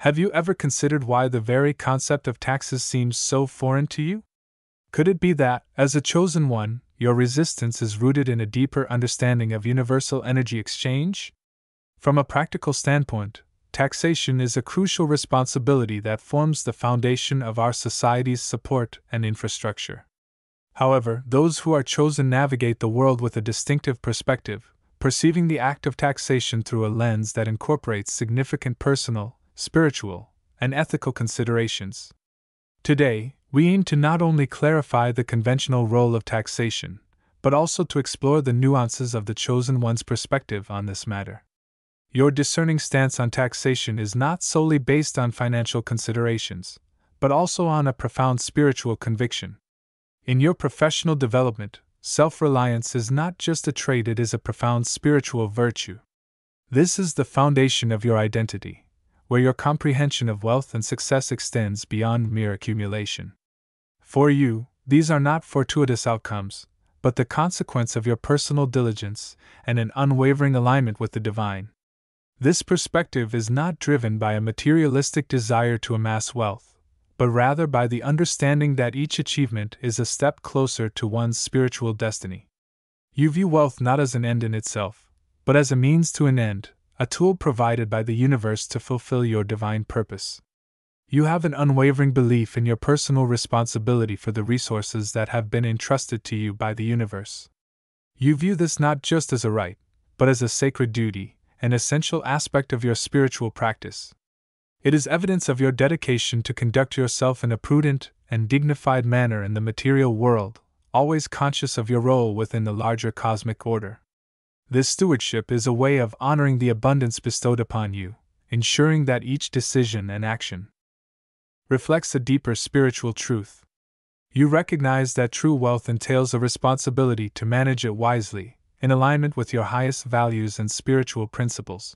Have you ever considered why the very concept of taxes seems so foreign to you? Could it be that, as a chosen one, your resistance is rooted in a deeper understanding of universal energy exchange? From a practical standpoint, taxation is a crucial responsibility that forms the foundation of our society's support and infrastructure. However, those who are chosen navigate the world with a distinctive perspective, perceiving the act of taxation through a lens that incorporates significant personal, spiritual, and ethical considerations. Today, we aim to not only clarify the conventional role of taxation, but also to explore the nuances of the chosen one's perspective on this matter. Your discerning stance on taxation is not solely based on financial considerations, but also on a profound spiritual conviction. In your professional development, self-reliance is not just a trait, it is a profound spiritual virtue. This is the foundation of your identity, where your comprehension of wealth and success extends beyond mere accumulation. For you, these are not fortuitous outcomes, but the consequence of your personal diligence and an unwavering alignment with the divine. This perspective is not driven by a materialistic desire to amass wealth, but rather by the understanding that each achievement is a step closer to one's spiritual destiny. You view wealth not as an end in itself, but as a means to an end, a tool provided by the universe to fulfill your divine purpose. You have an unwavering belief in your personal responsibility for the resources that have been entrusted to you by the universe. You view this not just as a right, but as a sacred duty, an essential aspect of your spiritual practice. It is evidence of your dedication to conduct yourself in a prudent and dignified manner in the material world, always conscious of your role within the larger cosmic order. This stewardship is a way of honoring the abundance bestowed upon you, ensuring that each decision and action reflects a deeper spiritual truth. You recognize that true wealth entails a responsibility to manage it wisely, in alignment with your highest values and spiritual principles.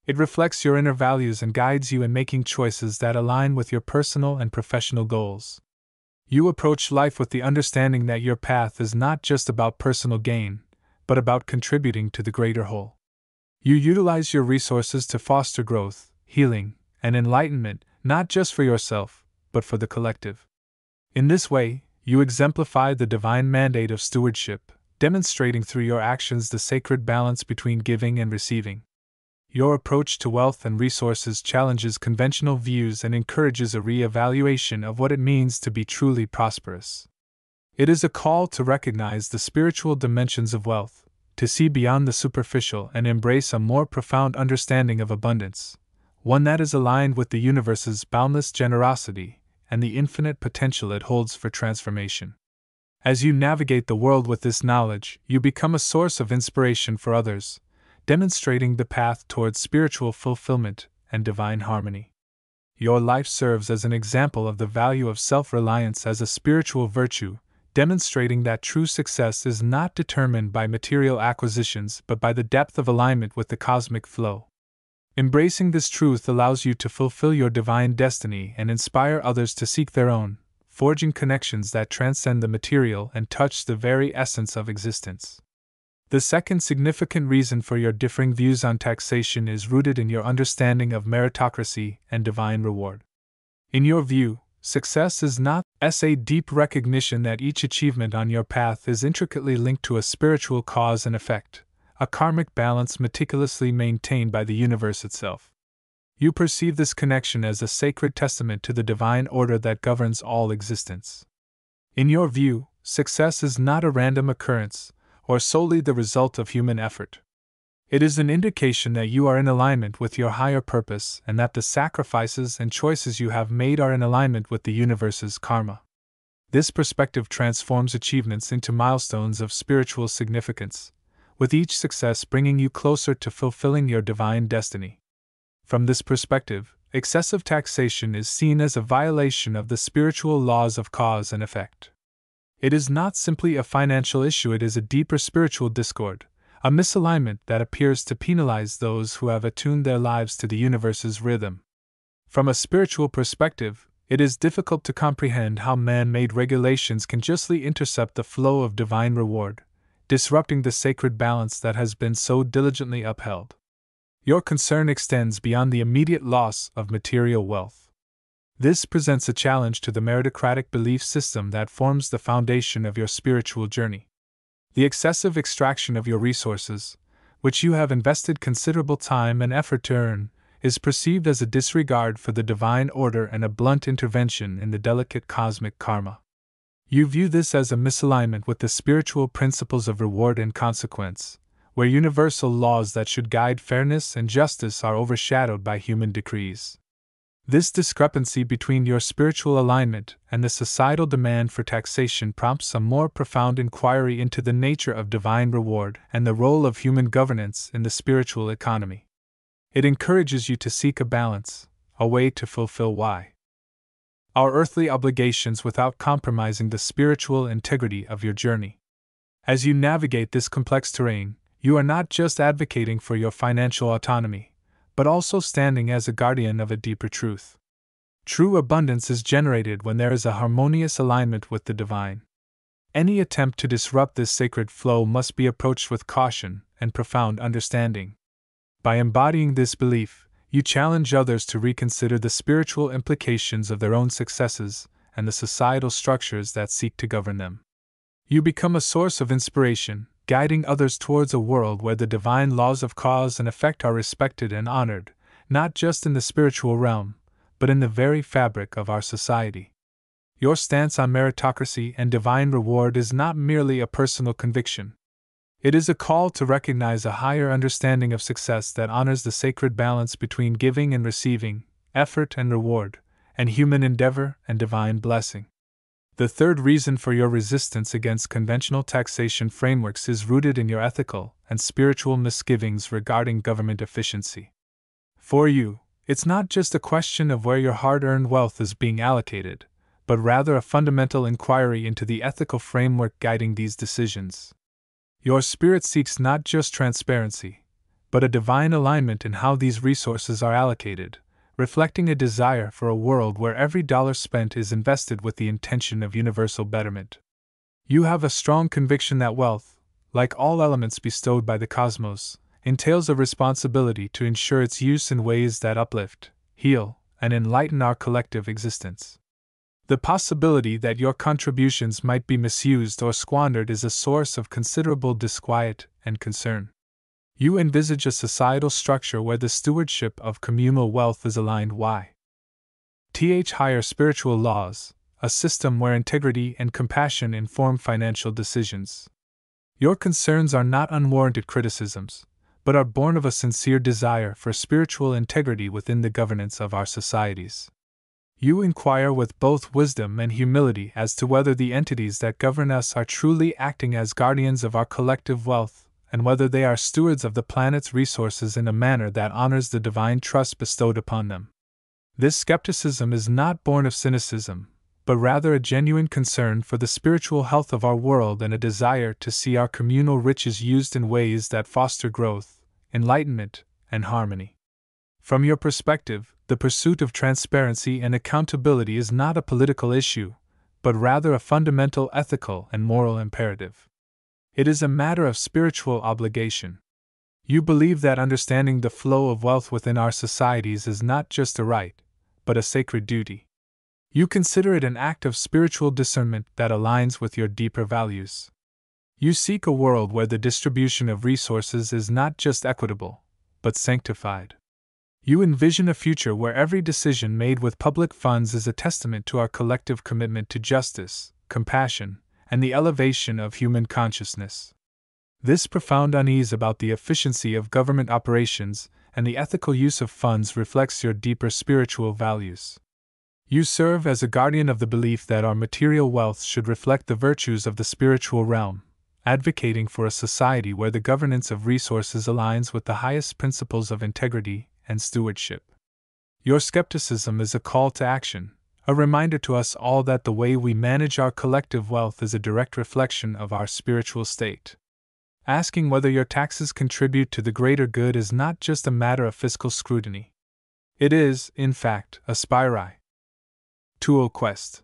It reflects your inner values and guides you in making choices that align with your personal and professional goals. You approach life with the understanding that your path is not just about personal gain, but about contributing to the greater whole. You utilize your resources to foster growth, healing, and enlightenment, not just for yourself, but for the collective. In this way, you exemplify the divine mandate of stewardship, demonstrating through your actions the sacred balance between giving and receiving. Your approach to wealth and resources challenges conventional views and encourages a re-evaluation of what it means to be truly prosperous. It is a call to recognize the spiritual dimensions of wealth, to see beyond the superficial and embrace a more profound understanding of abundance, one that is aligned with the universe's boundless generosity and the infinite potential it holds for transformation. As you navigate the world with this knowledge, you become a source of inspiration for others, demonstrating the path towards spiritual fulfillment and divine harmony. Your life serves as an example of the value of self-reliance as a spiritual virtue, demonstrating that true success is not determined by material acquisitions but by the depth of alignment with the cosmic flow. Embracing this truth allows you to fulfill your divine destiny and inspire others to seek their own, forging connections that transcend the material and touch the very essence of existence. The second significant reason for your differing views on taxation is rooted in your understanding of meritocracy and divine reward. In your view, success is not a deep recognition that each achievement on your path is intricately linked to a spiritual cause and effect, a karmic balance meticulously maintained by the universe itself. You perceive this connection as a sacred testament to the divine order that governs all existence. In your view, success is not a random occurrence, or solely the result of human effort. It is an indication that you are in alignment with your higher purpose and that the sacrifices and choices you have made are in alignment with the universe's karma. This perspective transforms achievements into milestones of spiritual significance, with each success bringing you closer to fulfilling your divine destiny. From this perspective, excessive taxation is seen as a violation of the spiritual laws of cause and effect. It is not simply a financial issue, it is a deeper spiritual discord, a misalignment that appears to penalize those who have attuned their lives to the universe's rhythm. From a spiritual perspective, it is difficult to comprehend how man-made regulations can justly intercept the flow of divine reward, disrupting the sacred balance that has been so diligently upheld. Your concern extends beyond the immediate loss of material wealth. This presents a challenge to the meritocratic belief system that forms the foundation of your spiritual journey. The excessive extraction of your resources, which you have invested considerable time and effort to earn, is perceived as a disregard for the divine order and a blunt intervention in the delicate cosmic karma. You view this as a misalignment with the spiritual principles of reward and consequence, where universal laws that should guide fairness and justice are overshadowed by human decrees. This discrepancy between your spiritual alignment and the societal demand for taxation prompts a more profound inquiry into the nature of divine reward and the role of human governance in the spiritual economy. It encourages you to seek a balance, a way to fulfill our earthly obligations without compromising the spiritual integrity of your journey. As you navigate this complex terrain, you are not just advocating for your financial autonomy, but also standing as a guardian of a deeper truth. True abundance is generated when there is a harmonious alignment with the divine. Any attempt to disrupt this sacred flow must be approached with caution and profound understanding. By embodying this belief, you challenge others to reconsider the spiritual implications of their own successes and the societal structures that seek to govern them. You become a source of inspiration, guiding others towards a world where the divine laws of cause and effect are respected and honored, not just in the spiritual realm, but in the very fabric of our society. Your stance on meritocracy and divine reward is not merely a personal conviction. It is a call to recognize a higher understanding of success that honors the sacred balance between giving and receiving, effort and reward, and human endeavor and divine blessing. The third reason for your resistance against conventional taxation frameworks is rooted in your ethical and spiritual misgivings regarding government efficiency. For you, it's not just a question of where your hard-earned wealth is being allocated, but rather a fundamental inquiry into the ethical framework guiding these decisions. Your spirit seeks not just transparency, but a divine alignment in how these resources are allocated, reflecting a desire for a world where every dollar spent is invested with the intention of universal betterment. You have a strong conviction that wealth, like all elements bestowed by the cosmos, entails a responsibility to ensure its use in ways that uplift, heal, and enlighten our collective existence. The possibility that your contributions might be misused or squandered is a source of considerable disquiet and concern. You envisage a societal structure where the stewardship of communal wealth is aligned with higher spiritual laws, a system where integrity and compassion inform financial decisions. Your concerns are not unwarranted criticisms, but are born of a sincere desire for spiritual integrity within the governance of our societies. You inquire with both wisdom and humility as to whether the entities that govern us are truly acting as guardians of our collective wealth, and whether they are stewards of the planet's resources in a manner that honors the divine trust bestowed upon them. This skepticism is not born of cynicism, but rather a genuine concern for the spiritual health of our world and a desire to see our communal riches used in ways that foster growth, enlightenment, and harmony. From your perspective, the pursuit of transparency and accountability is not a political issue, but rather a fundamental ethical and moral imperative. It is a matter of spiritual obligation. You believe that understanding the flow of wealth within our societies is not just a right, but a sacred duty. You consider it an act of spiritual discernment that aligns with your deeper values. You seek a world where the distribution of resources is not just equitable, but sanctified. You envision a future where every decision made with public funds is a testament to our collective commitment to justice, compassion, and the elevation of human consciousness. This profound unease about the efficiency of government operations and the ethical use of funds reflects your deeper spiritual values. You serve as a guardian of the belief that our material wealth should reflect the virtues of the spiritual realm, advocating for a society where the governance of resources aligns with the highest principles of integrity and stewardship. Your skepticism is a call to action, a reminder to us all that the way we manage our collective wealth is a direct reflection of our spiritual state. Asking whether your taxes contribute to the greater good is not just a matter of fiscal scrutiny. It is, in fact, a spiritual quest.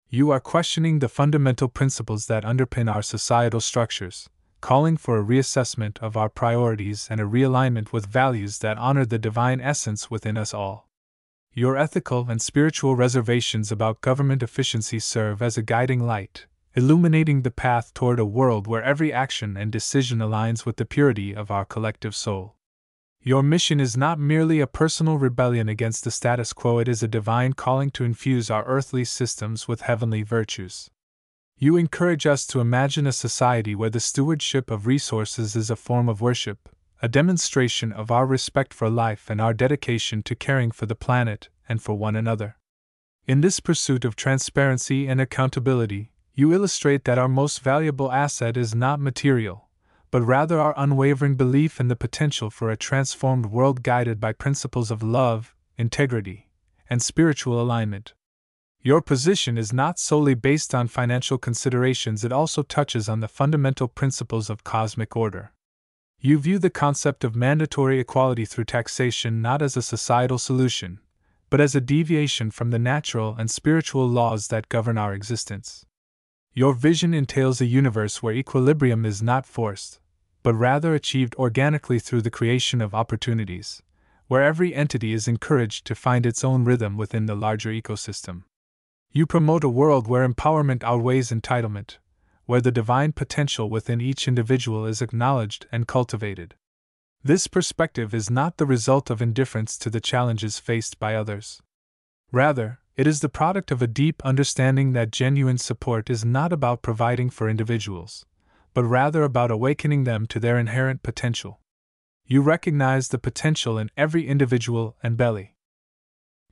You are questioning the fundamental principles that underpin our societal structures, calling for a reassessment of our priorities and a realignment with values that honor the divine essence within us all. Your ethical and spiritual reservations about government efficiency serve as a guiding light, illuminating the path toward a world where every action and decision aligns with the purity of our collective soul. Your mission is not merely a personal rebellion against the status quo, it is a divine calling to infuse our earthly systems with heavenly virtues. You encourage us to imagine a society where the stewardship of resources is a form of worship, a demonstration of our respect for life and our dedication to caring for the planet and for one another. In this pursuit of transparency and accountability, you illustrate that our most valuable asset is not material, but rather our unwavering belief in the potential for a transformed world guided by principles of love, integrity, and spiritual alignment. Your position is not solely based on financial considerations, it also touches on the fundamental principles of cosmic order. You view the concept of mandatory equality through taxation not as a societal solution, but as a deviation from the natural and spiritual laws that govern our existence. Your vision entails a universe where equilibrium is not forced, but rather achieved organically through the creation of opportunities, where every entity is encouraged to find its own rhythm within the larger ecosystem. You promote a world where empowerment outweighs entitlement, where the divine potential within each individual is acknowledged and cultivated. This perspective is not the result of indifference to the challenges faced by others. Rather, it is the product of a deep understanding that genuine support is not about providing for individuals, but rather about awakening them to their inherent potential. You recognize the potential in every individual and belly.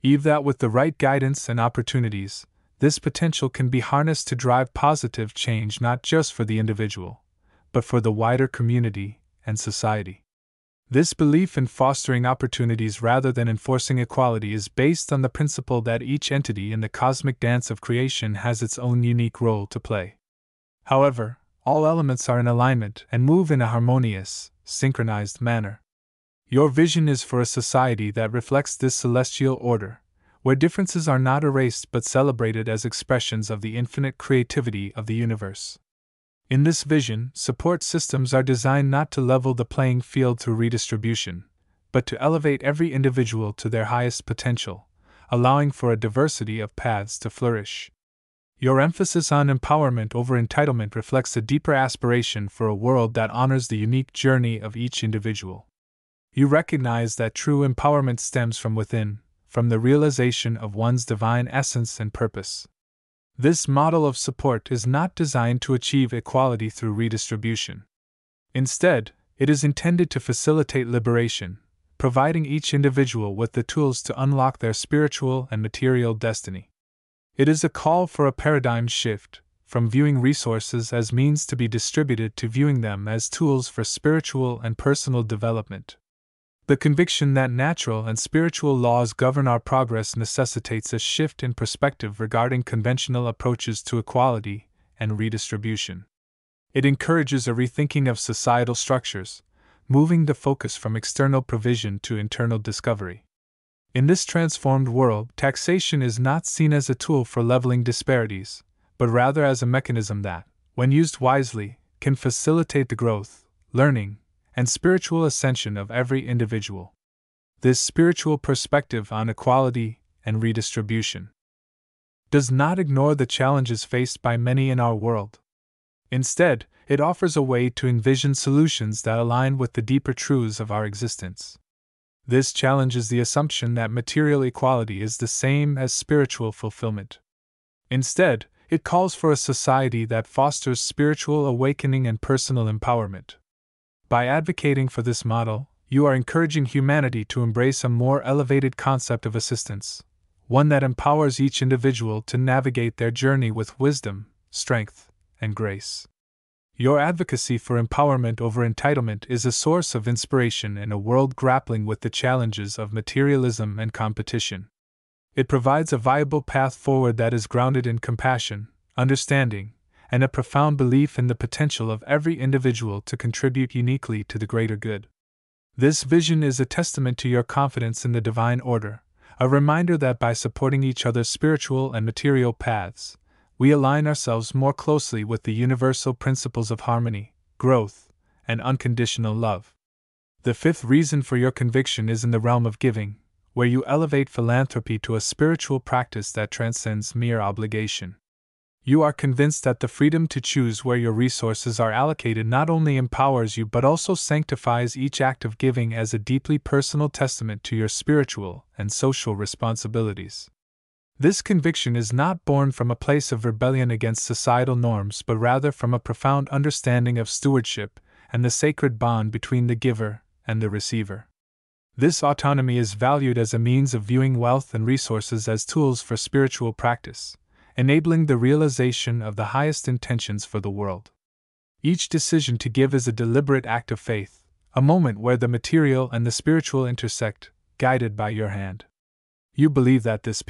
Eve that with the right guidance and opportunities, this potential can be harnessed to drive positive change not just for the individual, but for the wider community and society. This belief in fostering opportunities rather than enforcing equality is based on the principle that each entity in the cosmic dance of creation has its own unique role to play. However, all elements are in alignment and move in a harmonious, synchronized manner. Your vision is for a society that reflects this celestial order, where differences are not erased but celebrated as expressions of the infinite creativity of the universe. In this vision, support systems are designed not to level the playing field through redistribution, but to elevate every individual to their highest potential, allowing for a diversity of paths to flourish. Your emphasis on empowerment over entitlement reflects a deeper aspiration for a world that honors the unique journey of each individual. You recognize that true empowerment stems from within, from the realization of one's divine essence and purpose. This model of support is not designed to achieve equality through redistribution. Instead, it is intended to facilitate liberation, providing each individual with the tools to unlock their spiritual and material destiny. It is a call for a paradigm shift, from viewing resources as means to be distributed to viewing them as tools for spiritual and personal development. The conviction that natural and spiritual laws govern our progress necessitates a shift in perspective regarding conventional approaches to equality and redistribution. It encourages a rethinking of societal structures, moving the focus from external provision to internal discovery. In this transformed world, taxation is not seen as a tool for leveling disparities, but rather as a mechanism that, when used wisely, can facilitate the growth, learning, and spiritual ascension of every individual. This spiritual perspective on equality and redistribution does not ignore the challenges faced by many in our world. Instead, it offers a way to envision solutions that align with the deeper truths of our existence. This challenges the assumption that material equality is the same as spiritual fulfillment. Instead, it calls for a society that fosters spiritual awakening and personal empowerment. By advocating for this model, you are encouraging humanity to embrace a more elevated concept of assistance, one that empowers each individual to navigate their journey with wisdom, strength, and grace. Your advocacy for empowerment over entitlement is a source of inspiration in a world grappling with the challenges of materialism and competition. It provides a viable path forward that is grounded in compassion, understanding, and a profound belief in the potential of every individual to contribute uniquely to the greater good. This vision is a testament to your confidence in the divine order, a reminder that by supporting each other's spiritual and material paths, we align ourselves more closely with the universal principles of harmony, growth, and unconditional love. The fifth reason for your conviction is in the realm of giving, where you elevate philanthropy to a spiritual practice that transcends mere obligation. You are convinced that the freedom to choose where your resources are allocated not only empowers you but also sanctifies each act of giving as a deeply personal testament to your spiritual and social responsibilities. This conviction is not born from a place of rebellion against societal norms but rather from a profound understanding of stewardship and the sacred bond between the giver and the receiver. This autonomy is valued as a means of viewing wealth and resources as tools for spiritual practice, enabling the realization of the highest intentions for the world. Each decision to give is a deliberate act of faith, a moment where the material and the spiritual intersect, guided by your hand. You believe that this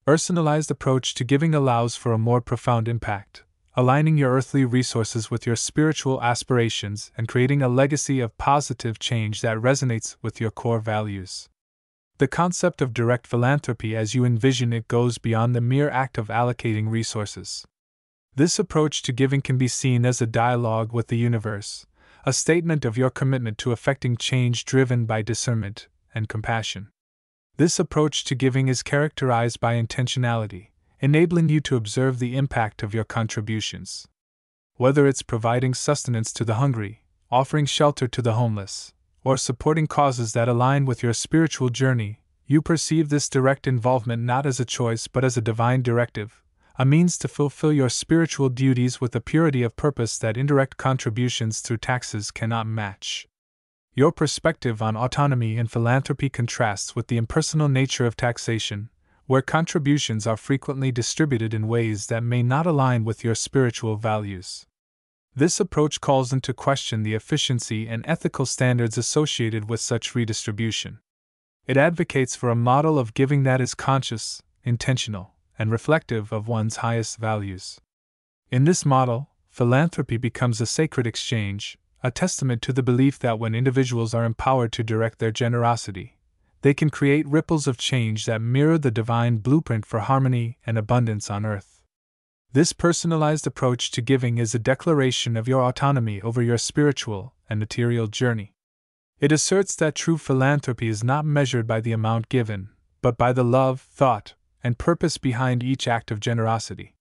personalized approach to giving allows for a more profound impact, aligning your earthly resources with your spiritual aspirations and creating a legacy of positive change that resonates with your core values. The concept of direct philanthropy as you envision it goes beyond the mere act of allocating resources. This approach to giving can be seen as a dialogue with the universe, a statement of your commitment to effecting change driven by discernment and compassion. This approach to giving is characterized by intentionality, enabling you to observe the impact of your contributions. Whether it's providing sustenance to the hungry, offering shelter to the homeless, or supporting causes that align with your spiritual journey, you perceive this direct involvement not as a choice but as a divine directive, a means to fulfill your spiritual duties with a purity of purpose that indirect contributions through taxes cannot match. Your perspective on autonomy and philanthropy contrasts with the impersonal nature of taxation, where contributions are frequently distributed in ways that may not align with your spiritual values. This approach calls into question the efficiency and ethical standards associated with such redistribution. It advocates for a model of giving that is conscious, intentional, and reflective of one's highest values. In this model, philanthropy becomes a sacred exchange, a testament to the belief that when individuals are empowered to direct their generosity, they can create ripples of change that mirror the divine blueprint for harmony and abundance on earth. This personalized approach to giving is a declaration of your autonomy over your spiritual and material journey. It asserts that true philanthropy is not measured by the amount given, but by the love, thought, and purpose behind each act of generosity.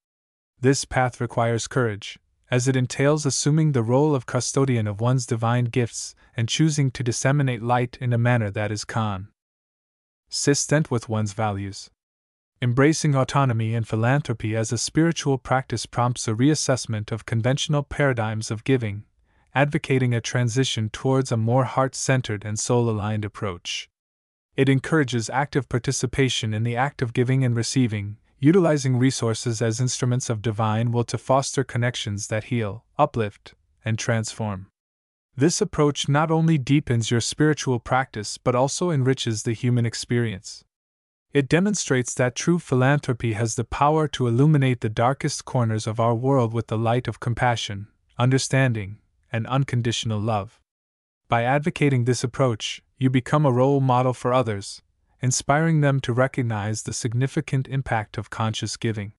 This path requires courage, as it entails assuming the role of custodian of one's divine gifts and choosing to disseminate light in a manner that is consistent with one's values. Embracing autonomy and philanthropy as a spiritual practice prompts a reassessment of conventional paradigms of giving, advocating a transition towards a more heart-centered and soul-aligned approach. It encourages active participation in the act of giving and receiving, utilizing resources as instruments of divine will to foster connections that heal, uplift, and transform. This approach not only deepens your spiritual practice but also enriches the human experience. It demonstrates that true philanthropy has the power to illuminate the darkest corners of our world with the light of compassion, understanding, and unconditional love. By advocating this approach, you become a role model for others, inspiring them to recognize the significant impact of conscious giving.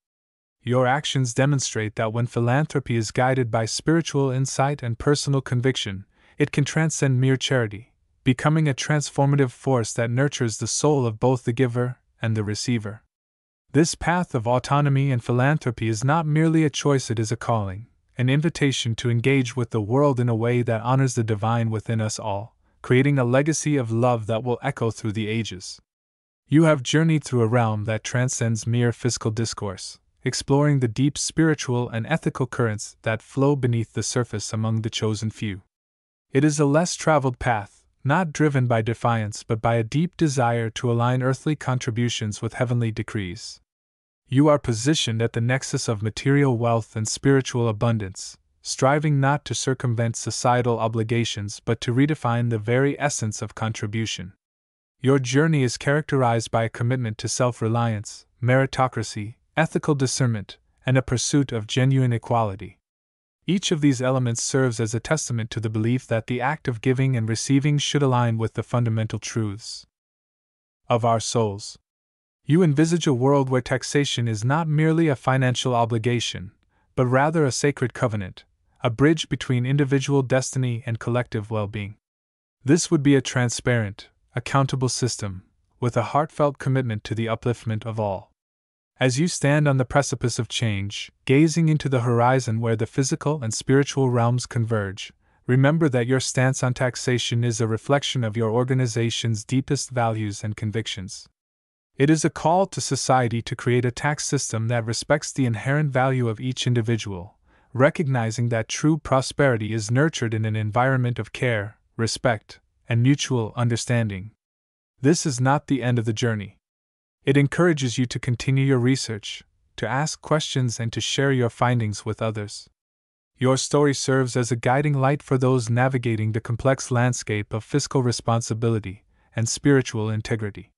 Your actions demonstrate that when philanthropy is guided by spiritual insight and personal conviction, it can transcend mere charity, becoming a transformative force that nurtures the soul of both the giver and the receiver. This path of autonomy and philanthropy is not merely a choice, it is a calling, an invitation to engage with the world in a way that honors the divine within us all, creating a legacy of love that will echo through the ages. You have journeyed through a realm that transcends mere fiscal discourse, exploring the deep spiritual and ethical currents that flow beneath the surface among the chosen few. It is a less traveled path, not driven by defiance but by a deep desire to align earthly contributions with heavenly decrees. You are positioned at the nexus of material wealth and spiritual abundance, striving not to circumvent societal obligations but to redefine the very essence of contribution. Your journey is characterized by a commitment to self-reliance, meritocracy, ethical discernment, and a pursuit of genuine equality. Each of these elements serves as a testament to the belief that the act of giving and receiving should align with the fundamental truths of our souls. You envisage a world where taxation is not merely a financial obligation, but rather a sacred covenant, a bridge between individual destiny and collective well-being. This would be a transparent, accountable system, with a heartfelt commitment to the upliftment of all. As you stand on the precipice of change, gazing into the horizon where the physical and spiritual realms converge, remember that your stance on taxation is a reflection of your organization's deepest values and convictions. It is a call to society to create a tax system that respects the inherent value of each individual, recognizing that true prosperity is nurtured in an environment of care, respect, and mutual understanding. This is not the end of the journey. It encourages you to continue your research, to ask questions, and to share your findings with others. Your story serves as a guiding light for those navigating the complex landscape of fiscal responsibility and spiritual integrity.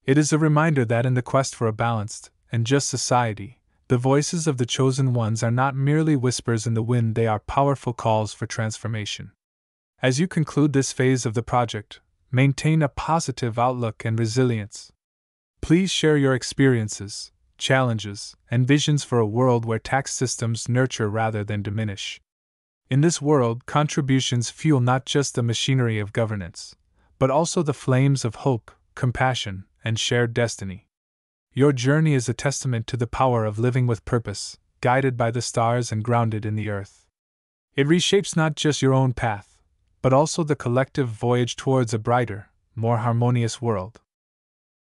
It is a reminder that in the quest for a balanced and just society, the voices of the chosen ones are not merely whispers in the wind, they are powerful calls for transformation. As you conclude this phase of the project, maintain a positive outlook and resilience. Please share your experiences, challenges, and visions for a world where tax systems nurture rather than diminish. In this world, contributions fuel not just the machinery of governance, but also the flames of hope, compassion, and shared destiny. Your journey is a testament to the power of living with purpose, guided by the stars and grounded in the earth. It reshapes not just your own path, but also the collective voyage towards a brighter, more harmonious world.